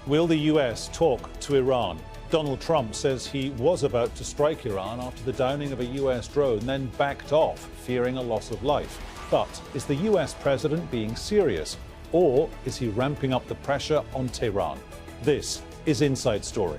Will the US talk to Iran? Donald Trump says he was about to strike Iran after the downing of a US drone, then backed off, fearing a loss of life. But is the US president being serious, or is he ramping up the pressure on Tehran? This is Inside Story.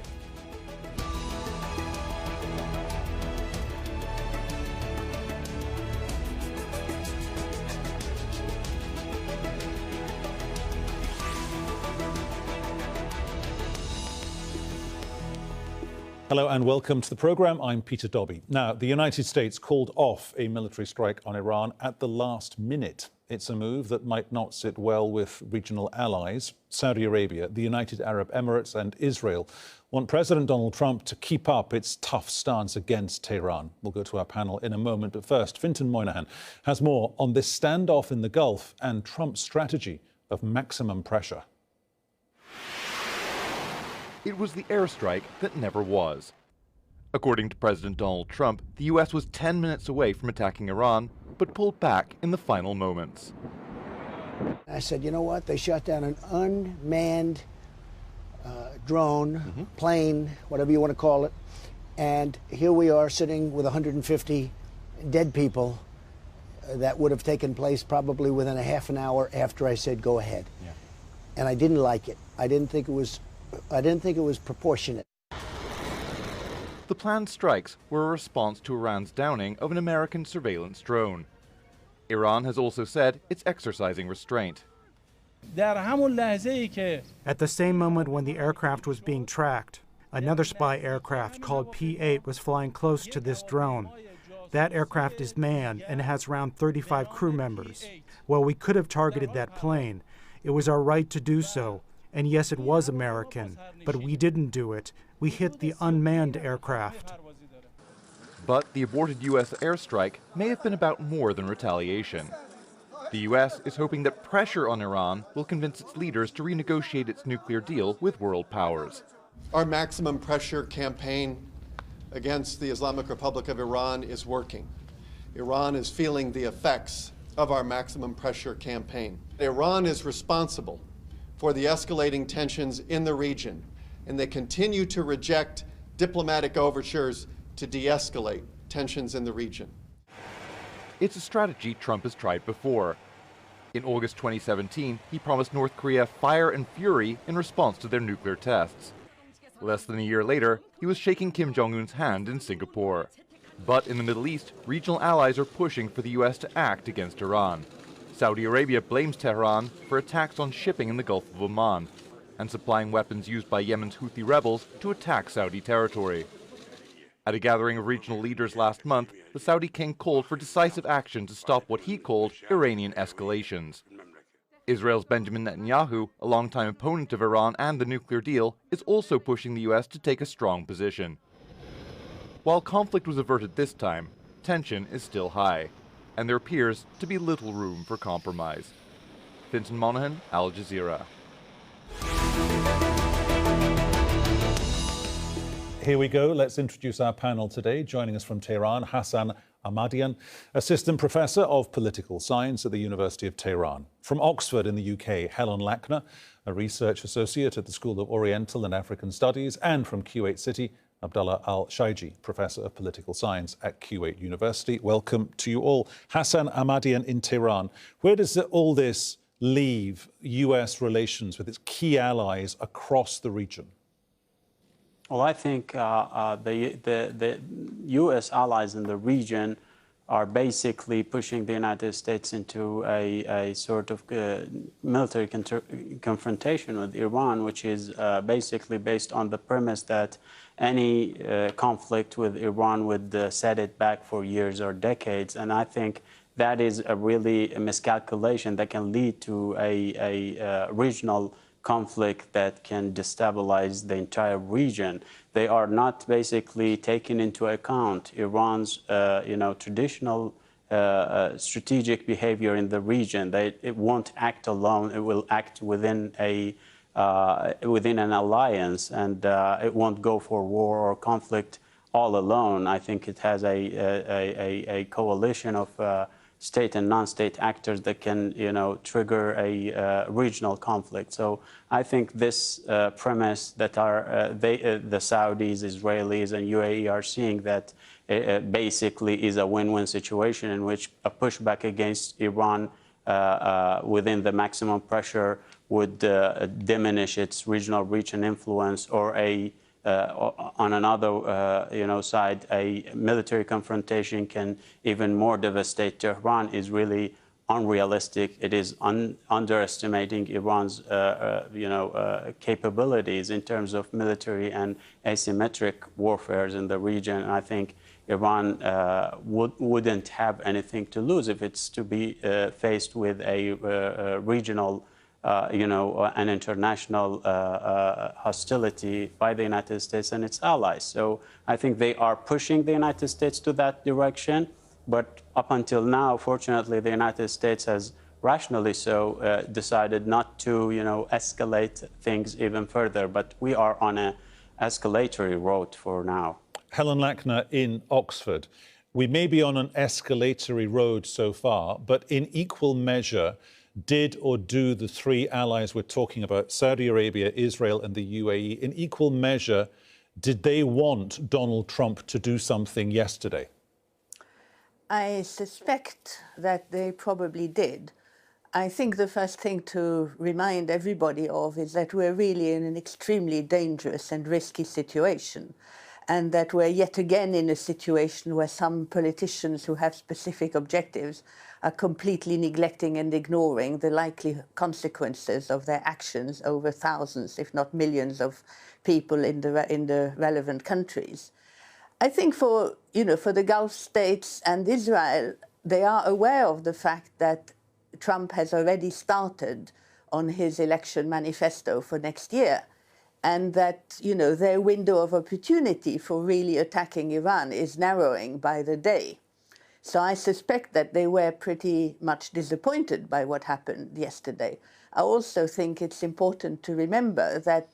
Hello and welcome to the programme. I'm Peter Dobby. Now, the United States called off a military strike on Iran at the last minute. It's a move that might not sit well with regional allies. Saudi Arabia, the United Arab Emirates and Israel want President Donald Trump to keep up its tough stance against Tehran. We'll go to our panel in a moment, but first, Fintan Moynihan has more on this standoff in the Gulf and Trump's strategy of maximum pressure. It was the airstrike that never was. According to President Donald Trump, the U.S. was 10 minutes away from attacking Iran, but pulled back in the final moments. I said, you know what? They shot down an unmanned drone, plane, whatever you want to call it, and here we are sitting with 150 dead people. That would have taken place probably within a half an hour after I said go ahead. Yeah. And I didn't like it. I didn't think it was proportionate. The planned strikes were a response to Iran's downing of an American surveillance drone. Iran has also said it's exercising restraint. At the same moment when the aircraft was being tracked, another spy aircraft called P-8 was flying close to this drone. That aircraft is manned and has around 35 crew members. Well, we could have targeted that plane. It was our right to do so. And yes, it was American, but we didn't do it. We hit the unmanned aircraft. But the aborted U.S. airstrike may have been about more than retaliation. The U.S. is hoping that pressure on Iran will convince its leaders to renegotiate its nuclear deal with world powers. Our maximum pressure campaign against the Islamic Republic of Iran is working. Iran is feeling the effects of our maximum pressure campaign. Iran is responsible for the escalating tensions in the region, and they continue to reject diplomatic overtures to de-escalate tensions in the region. It's a strategy Trump has tried before. In August 2017, he promised North Korea fire and fury in response to their nuclear tests. Less than a year later, he was shaking Kim Jong-un's hand in Singapore. But in the Middle East, regional allies are pushing for the U.S. to act against Iran. Saudi Arabia blames Tehran for attacks on shipping in the Gulf of Oman and supplying weapons used by Yemen's Houthi rebels to attack Saudi territory. At a gathering of regional leaders last month, the Saudi king called for decisive action to stop what he called Iranian escalations. Israel's Benjamin Netanyahu, a longtime opponent of Iran and the nuclear deal, is also pushing the U.S. to take a strong position. While conflict was averted this time, tension is still high, and there appears to be little room for compromise. Fintan Moynihan, Al Jazeera. Here we go. Let's introduce our panel today. Joining us from Tehran, Hassan Ahmadian, Assistant Professor of Political Science at the University of Tehran. From Oxford in the UK, Helen Lackner, a Research Associate at the School of Oriental and African Studies, and from Kuwait City, Abdallah Al-Shaiji, Professor of Political Science at Kuwait University. Welcome to you all. Hassan Ahmadian in Tehran. Where does all this leave US relations with its key allies across the region? Well, I think the U.S. allies in the region are basically pushing the United States into a sort of military confrontation with Iran, which is basically based on the premise that any conflict with Iran would set it back for years or decades. And I think that is really a miscalculation that can lead to a regional conflict that can destabilize the entire region. They are not basically taking into account Iran's, traditional strategic behavior in the region. It won't act alone. It will act within within an alliance, and it won't go for war or conflict all alone. I think it has a coalition of state and non-state actors that can, trigger a regional conflict. So I think this premise that the Saudis, Israelis, and UAE are seeing that basically is a win-win situation in which a pushback against Iran within the maximum pressure would diminish its regional reach and influence, or on another side, a military confrontation can even more devastate Tehran, is really unrealistic. It is underestimating Iran's capabilities in terms of military and asymmetric warfare in the region. And I think Iran wouldn't have anything to lose if it's to be faced with a regional an international hostility by the United States and its allies. So I think they are pushing the United States to that direction. But up until now, fortunately, the United States has rationally so decided not to, escalate things even further. But we are on an escalatory road for now. Helen Lackner in Oxford. We may be on an escalatory road so far, but in equal measure, did or do the three allies we're talking about, Saudi Arabia, Israel and the UAE, in equal measure, did they want Donald Trump to do something yesterday? I suspect that they probably did. I think the first thing to remind everybody of is that we're really in an extremely dangerous and risky situation, and that we're yet again in a situation where some politicians who have specific objectives are completely neglecting and ignoring the likely consequences of their actions over thousands, if not millions, of people in the relevant countries. I think for the Gulf states and Israel, they are aware of the fact that Trump has already started on his election manifesto for next year, and that their window of opportunity for really attacking Iran is narrowing by the day. So I suspect that they were pretty much disappointed by what happened yesterday. I also think it's important to remember that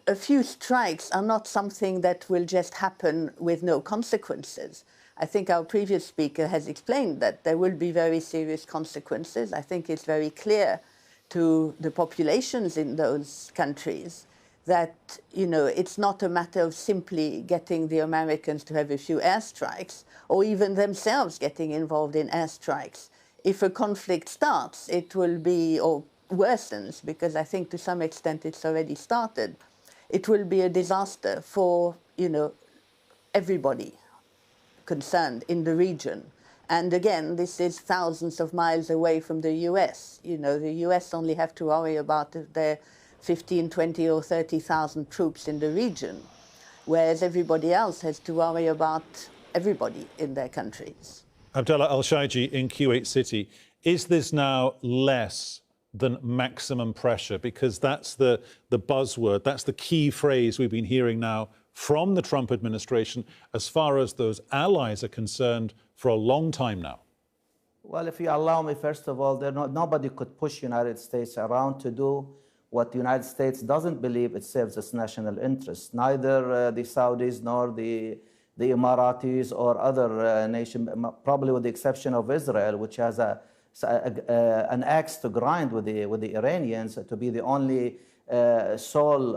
a few strikes are not something that will just happen with no consequences. I think our previous speaker has explained that there will be very serious consequences. I think it's very clear to the populations in those countries that, it's not a matter of simply getting the Americans to have a few airstrikes or even themselves getting involved in airstrikes. If a conflict starts, it will be, or worsens, because I think to some extent it's already started, it will be a disaster for, everybody concerned in the region. And again, this is thousands of miles away from the US. The US only have to worry about their 15, 20 or 30,000 troops in the region, whereas everybody else has to worry about everybody in their countries. Abdallah Al-Shaiji in Kuwait City, is this now less than maximum pressure? Because that's the buzzword, that's the key phrase we've been hearing now from the Trump administration as far as those allies are concerned for a long time now. Well, if you allow me, first of all, nobody could push the United States around to do what the United States doesn't believe it serves its national interests. Neither the Saudis nor the Emiratis or other nations, probably with the exception of Israel, which has an axe to grind with the Iranians to be the only sole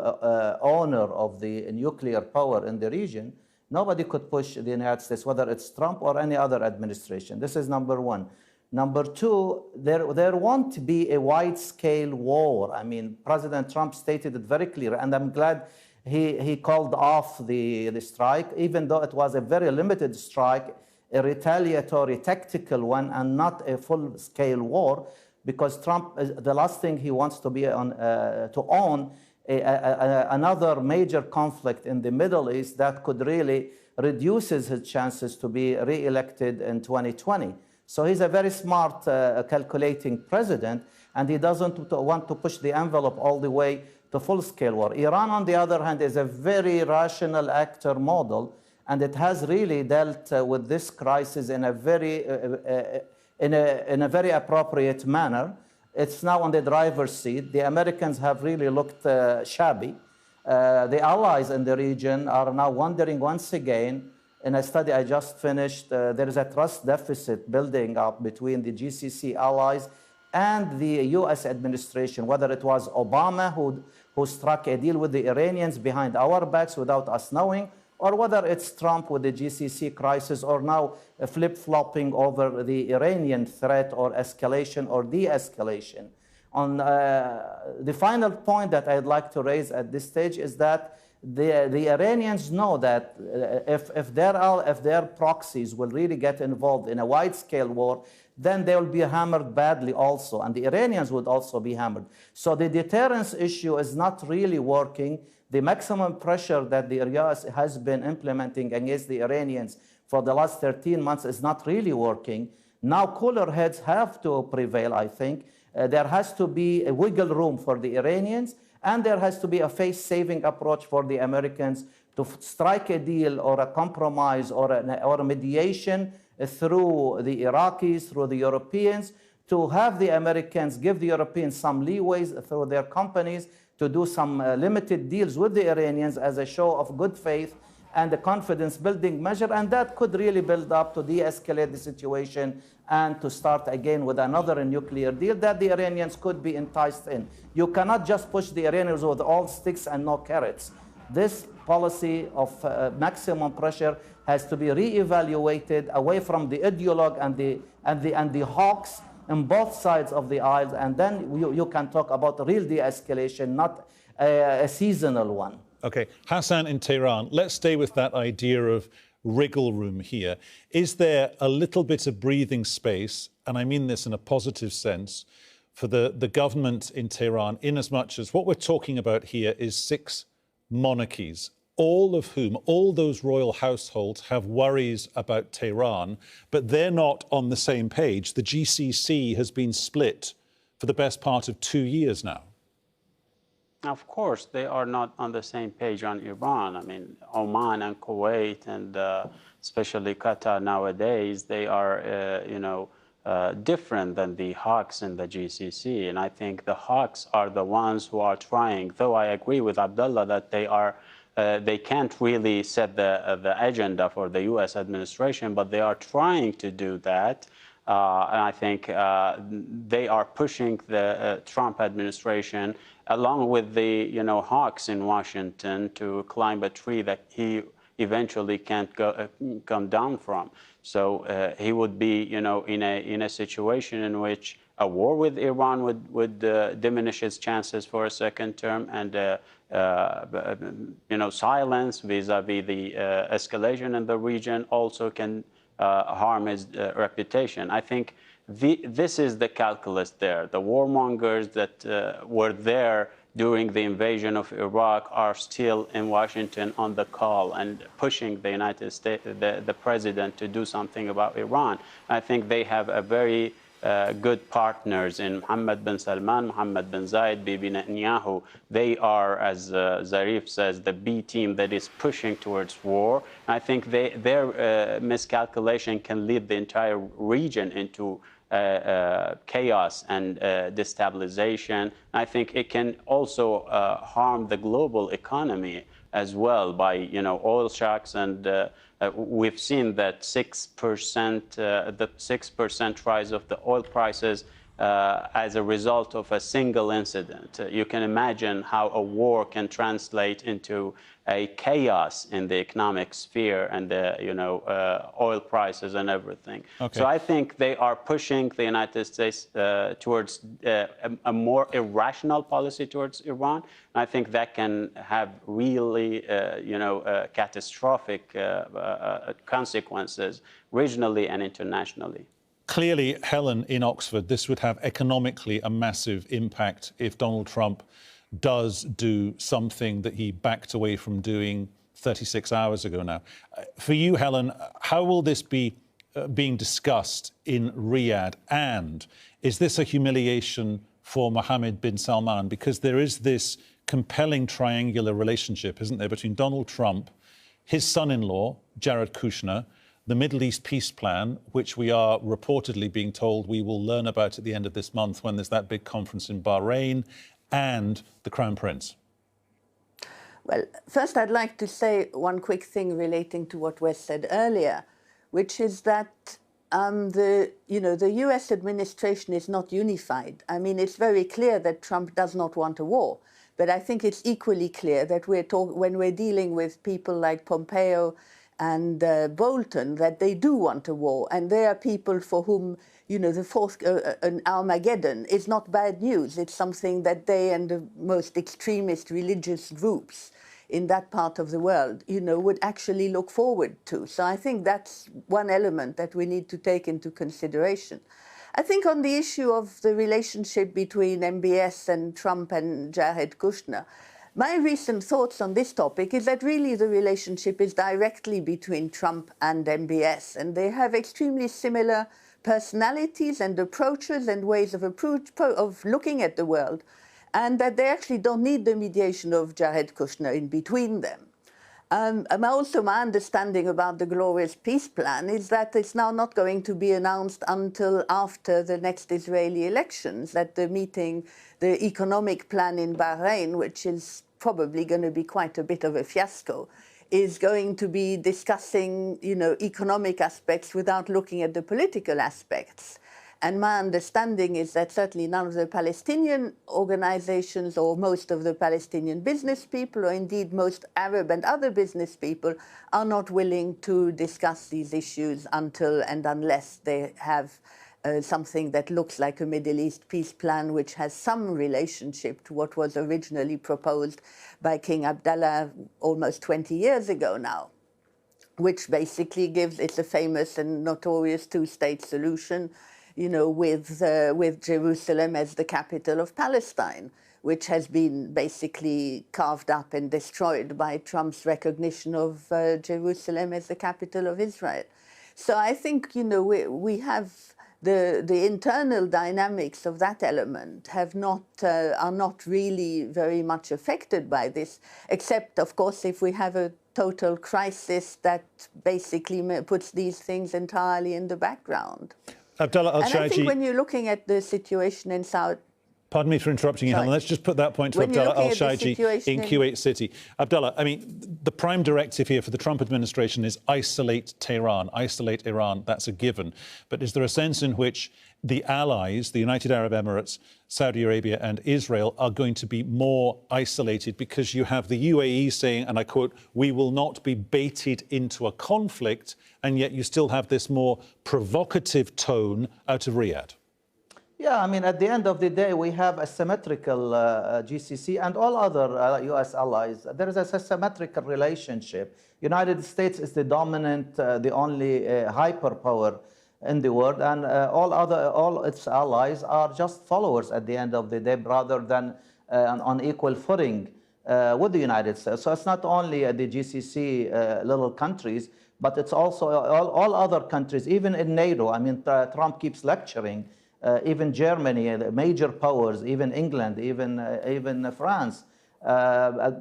owner of the nuclear power in the region. Nobody could push the United States, whether it's Trump or any other administration. This is number one. Number two, there won't be a wide-scale war. I mean, President Trump stated it very clear, and I'm glad he called off the strike, even though it was a very limited strike, a retaliatory tactical one, and not a full-scale war, because Trump, the last thing he wants to be to own another major conflict in the Middle East that could really reduces his chances to be re-elected in 2020. So he's a very smart, calculating president, and he doesn't want to push the envelope all the way to full-scale war. Iran, on the other hand, is a very rational actor model, and it has really dealt with this crisis in a very, in a very appropriate manner. It's now on the driver's seat. The Americans have really looked shabby. The allies in the region are now wondering once again In a study I just finished, there is a trust deficit building up between the GCC allies and the US administration, whether it was Obama who struck a deal with the Iranians behind our backs without us knowing, or whether it's Trump with the GCC crisis, or now flip-flopping over the Iranian threat or escalation or de-escalation. On the final point that I'd like to raise at this stage is that the Iranians know that if their proxies will really get involved in a wide-scale war, then they will be hammered badly also, and the Iranians would also be hammered. So the deterrence issue is not really working. The maximum pressure that the US has been implementing against the Iranians for the last 13 months is not really working. Now cooler heads have to prevail, I think. There has to be a wiggle room for the Iranians, and there has to be a face-saving approach for the Americans to strike a deal or a compromise or a mediation through the Iraqis, through the Europeans, to have the Americans give the Europeans some leeways through their companies to do some limited deals with the Iranians as a show of good faith and a confidence-building measure, and that could really build up to de-escalate the situation and to start again with another nuclear deal that the Iranians could be enticed in. You cannot just push the Iranians with all sticks and no carrots. This policy of maximum pressure has to be re-evaluated away from the ideologue and the hawks on both sides of the aisle, and then you can talk about real de-escalation, not a seasonal one. OK. Hassan in Tehran, let's stay with that idea of wriggle room here. Is there a little bit of breathing space, and I mean this in a positive sense, for the government in Tehran, in as much as what we're talking about here is 6 monarchies, all of whom, all those royal households have worries about Tehran, but they're not on the same page. The GCC has been split for the best part of 2 years now. Of course, they are not on the same page on Iran. I mean, Oman and Kuwait and especially Qatar nowadays, they are, different than the hawks in the GCC. And I think the hawks are the ones who are trying, though I agree with Abdullah that they can't really set the agenda for the US administration, but they are trying to do that. And I think they are pushing the Trump administration along with the hawks in Washington to climb a tree that he eventually can't come down from. So he would be in a situation in which a war with Iran would diminish his chances for a second term, and silence vis-a-vis the escalation in the region also can harm his reputation. I think this is the calculus there. The warmongers that were there during the invasion of Iraq are still in Washington on the call and pushing the United States, the president, to do something about Iran. I think they have a very good partners in Mohammed bin Salman, Mohammed bin Zayed, Bibi Netanyahu. They are, as Zarif says, the B team that is pushing towards war. I think their miscalculation can lead the entire region into chaos and destabilization. I think it can also harm the global economy as well by oil shocks, and we've seen that 6%, the 6% rise of the oil prices as a result of a single incident. You can imagine how a war can translate into a chaos in the economic sphere and the oil prices and everything. Okay. So I think they are pushing the United States towards a more irrational policy towards Iran. And I think that can have really catastrophic consequences regionally and internationally. Clearly, Helen, in Oxford, this would have economically a massive impact if Donald Trump does do something that he backed away from doing 36 hours ago now. For you, Helen, how will this be being discussed in Riyadh? And is this a humiliation for Mohammed bin Salman? Because there is this compelling triangular relationship, isn't there, between Donald Trump, his son-in-law, Jared Kushner, the Middle East peace plan, which we are reportedly being told we will learn about at the end of this month when there's that big conference in Bahrain, and the Crown Prince. Well, first I'd like to say one quick thing relating to what Wes said earlier, which is that the U.S. administration is not unified. I mean, it's very clear that Trump does not want a war, but I think it's equally clear that when we're dealing with people like Pompeo and Bolton, that they do want a war, and they are people for whom, an Armageddon is not bad news. It's something that they and the most extremist religious groups in that part of the world, would actually look forward to. So I think that's one element that we need to take into consideration. I think on the issue of the relationship between MBS and Trump and Jared Kushner, my recent thoughts on this topic is that really the relationship is directly between Trump and MBS, and they have extremely similar personalities and approaches and ways of looking at the world, and that they actually don't need the mediation of Jared Kushner in between them. Also, my understanding about the Glorious Peace Plan is that it's now not going to be announced until after the next Israeli elections, that the economic plan in Bahrain, which is probably going to be quite a bit of a fiasco, is going to be discussing, economic aspects without looking at the political aspects. And my understanding is that certainly none of the Palestinian organizations or most of the Palestinian business people, or indeed most Arab and other business people, are not willing to discuss these issues until and unless they have something that looks like a Middle East peace plan, which has some relationship to what was originally proposed by King Abdullah almost 20 years ago now, which basically it's a famous and notorious two-state solution, with Jerusalem as the capital of Palestine, which has been basically carved up and destroyed by Trump's recognition of Jerusalem as the capital of Israel. So I think, we have the internal dynamics of that element are not really very much affected by this, except, of course, if we have a total crisis that basically puts these things entirely in the background. Abdullah Al-Shaaji. And I think when you're looking at the situation in South... Pardon me for interrupting you, Helen. Let's just put that point to Abdullah Al-Shaaji in Kuwait City. Abdullah, I mean, the prime directive here for the Trump administration is isolate Tehran, isolate Iran. That's a given. But is there a sense in which the allies, the United Arab Emirates, Saudi Arabia and Israel, are going to be more isolated because you have the UAE saying, and I quote, "We will not be baited into a conflict," and yet you still have this more provocative tone out of Riyadh? Yeah, I mean, at the end of the day, we have a symmetrical GCC and all other U.S. allies. There is a symmetrical relationship. United States is the dominant, the only hyperpower in the world, and all its allies are just followers at the end of the day, rather than on equal footing with the United States. So it's not only the GCC little countries, but it's also all other countries, even in NATO. I mean, Trump keeps lecturing. Even Germany, major powers, even England, even France.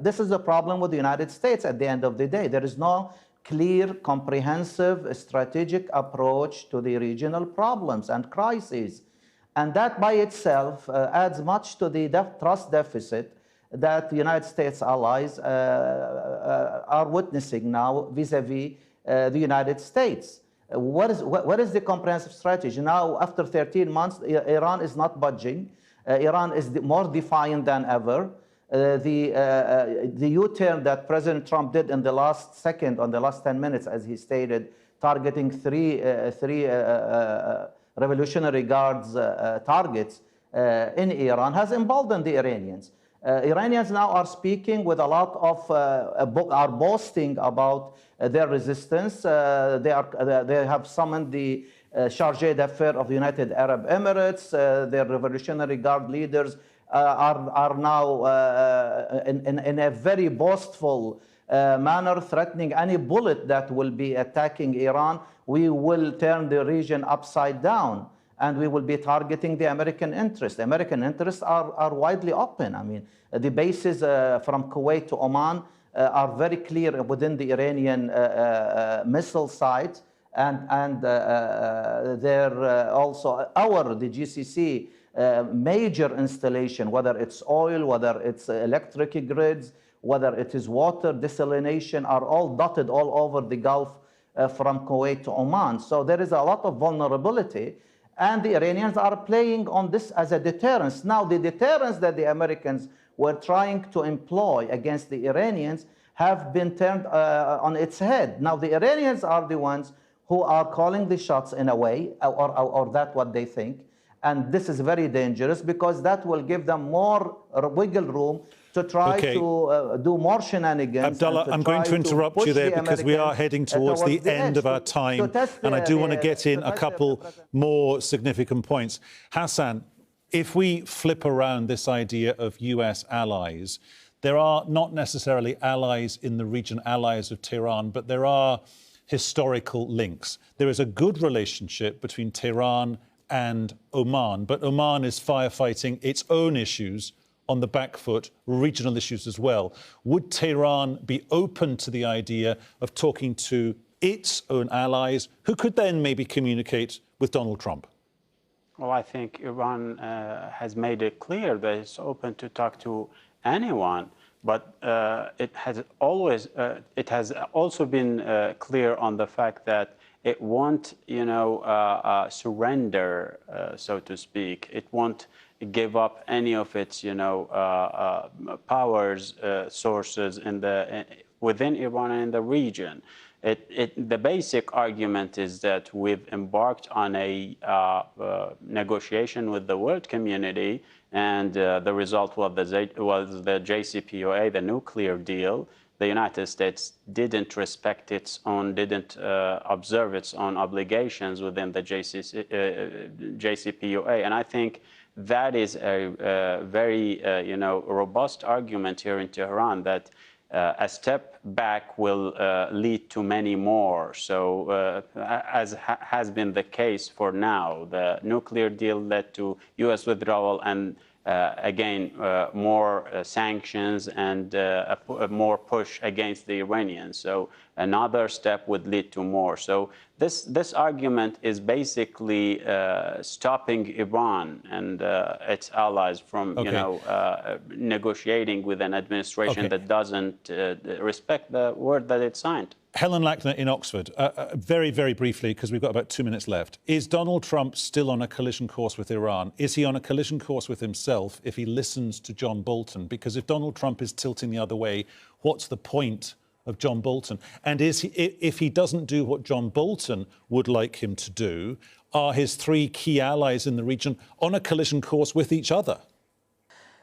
This is a problem with the United States at the end of the day. There is no clear, comprehensive, strategic approach to the regional problems and crises. And that by itself adds much to the trust deficit that the United States allies are witnessing now vis-a-vis the United States. What is the comprehensive strategy? Now, after 13 months, Iran is not budging. Iran is more defiant than ever. The U-turn that President Trump did in the last second, on the last 10 minutes, as he stated, targeting three Revolutionary Guards targets in Iran, has emboldened the Iranians. Iranians now are speaking with a lot of, are boasting about their resistance. They have summoned the Chargé d'Affaires of the United Arab Emirates. Their Revolutionary Guard leaders are now in a very boastful manner, threatening any bullet that will be attacking Iran. We will turn the region upside down, and we will be targeting the American interests. The American interests are widely open. I mean, the bases from Kuwait to Oman are very clear within the Iranian missile sites, and they're also the GCC major installation, whether it's oil, whether it's electric grids, whether it is water, desalination, are all dotted all over the Gulf from Kuwait to Oman. So there is a lot of vulnerability. And the Iranians are playing on this as a deterrence. Now, the deterrence that the Americans were trying to employ against the Iranians have been turned on its head. Now, the Iranians are the ones who are calling the shots in a way, or that's what they think. And this is very dangerous because that will give them more wiggle room to try to do more shenanigans. Abdullah, I'm going to interrupt you there because we are heading towards the end of our time. And I do want to get in a couple more significant points. Hassan, if we flip around this idea of US allies, there are not necessarily allies in the region, allies of Tehran, but there are historical links. There is a good relationship between Tehran and Oman, but Oman is firefighting its own issues on the back foot, regional issues as well. Would Tehran be open to the idea of talking to its own allies, who could then maybe communicate with Donald Trump? Well, I think Iran has made it clear that it's open to talk to anyone, but it has also been clear on the fact that it won't, surrender, so to speak. It won't give up any of its, powers, sources within Iran and in the region. The basic argument is that we've embarked on a negotiation with the world community, and the result was the JCPOA, the nuclear deal. The United States didn't respect its own, didn't observe its own obligations within the JCPOA, and I think that is a very, robust argument here in Tehran that a step back will lead to many more. So, as has been the case for now, the nuclear deal led to U.S. withdrawal and again, more sanctions and more push against the Iranians. So another step would lead to more. So this argument is basically stopping Iran and its allies from, negotiating with an administration that doesn't respect the word that it signed. Helen Lackner in Oxford, very, very briefly, because we've got about 2 minutes left. Is Donald Trump still on a collision course with Iran? Is he on a collision course with himself if he listens to John Bolton? Because if Donald Trump is tilting the other way, what's the point of John Bolton? And if he doesn't do what John Bolton would like him to do, are his three key allies in the region on a collision course with each other?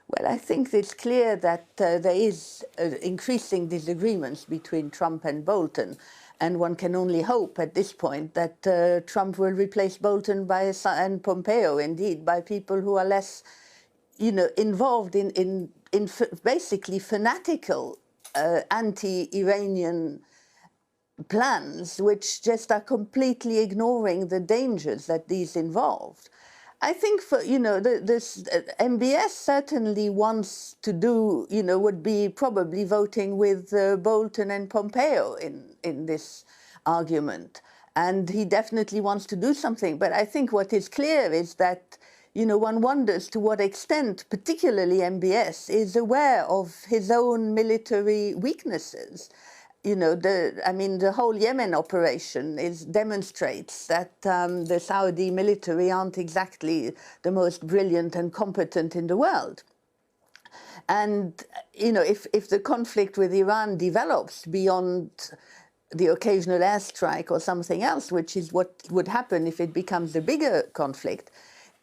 Well, I think it's clear that there is increasing disagreements between Trump and Bolton, and one can only hope at this point that Trump will replace Bolton and Pompeo, indeed, by people who are less, involved in basically fanatical anti-Iranian plans, which just are completely ignoring the dangers that these involved. I think for, this MBS certainly wants to do, would be probably voting with Bolton and Pompeo in this argument. And he definitely wants to do something. But I think what is clear is that, one wonders to what extent, particularly MBS, is aware of his own military weaknesses. The whole Yemen operation demonstrates that the Saudi military aren't exactly the most brilliant and competent in the world. And, if the conflict with Iran develops beyond the occasional airstrike or something else, which is what would happen if it becomes a bigger conflict,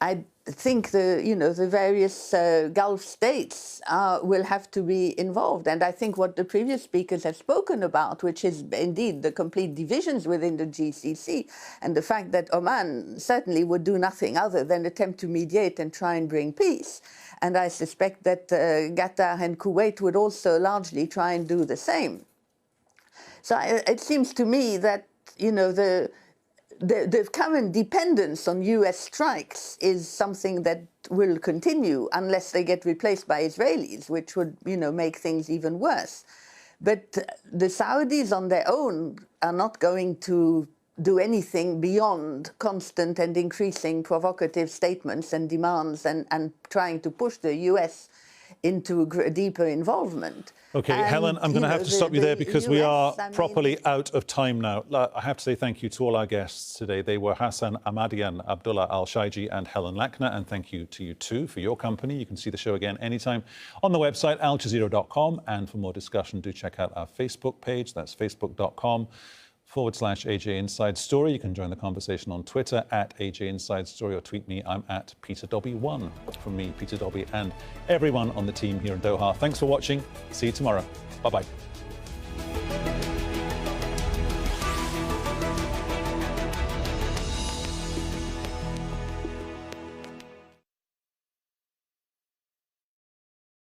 I think the various Gulf states will have to be involved. And I think what the previous speakers have spoken about, which is indeed the complete divisions within the GCC, and the fact that Oman certainly would do nothing other than attempt to mediate and try and bring peace. And I suspect that Qatar and Kuwait would also largely try and do the same. So it seems to me that, the current dependence on US strikes is something that will continue unless they get replaced by Israelis, which would, make things even worse. But the Saudis on their own are not going to do anything beyond constant and increasing provocative statements and demands and trying to push the US into deeper involvement. OK, And, Helen, I'm going to have to stop you there because we are properly out of time now. I have to say thank you to all our guests today. They were Hassan Ahmadian, Abdullah Al-Shaiji and Helen Lackner. And thank you to you too for your company. You can see the show again anytime on the website aljazeera.com. And for more discussion, do check out our Facebook page. That's facebook.com/AJ Inside Story. You can join the conversation on Twitter @AJ Inside Story or tweet me. I'm @PeterDobbie1. From me, Peter Dobbie, and everyone on the team here in Doha. Thanks for watching. See you tomorrow. Bye-bye.